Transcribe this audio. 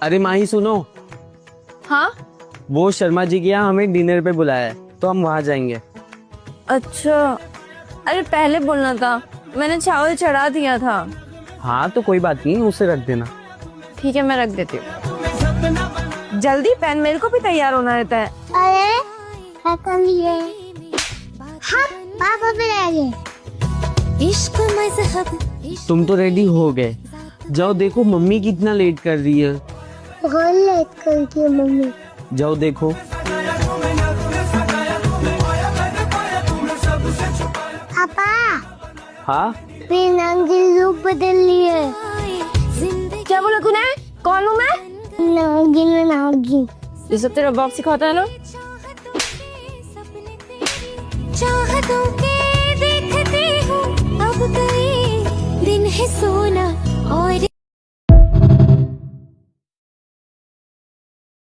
अरे माही सुनो, हाँ वो शर्मा जी के यहाँ हमें डिनर पे बुलाया है, तो हम वहाँ जाएंगे। अच्छा, अरे पहले बोलना था, मैंने चावल चढ़ा दिया था। हाँ तो कोई बात नहीं, उसे रख देना। ठीक है, मैं रख देती हूँ। जल्दी पहन, मेरे को भी तैयार होना रहता है। अरे पापा भी है। हाँ पापा भी आ गए। इश्क मजहब तुम तो रेडी हो गए, जाओ देखो मम्मी कितना लेट कर रही है। बहुत लेट करती है मम्मी। जाओ देखो। पापा हाँ मेरे नाम की रूप बदल ली है। क्या बोला तूने? कौन हूँ मैं? नागिन में नागिन। ये सब तेरा बॉक्स सिखाता है ना? चाहतों के देखती हूँ अब कई दिन है सोना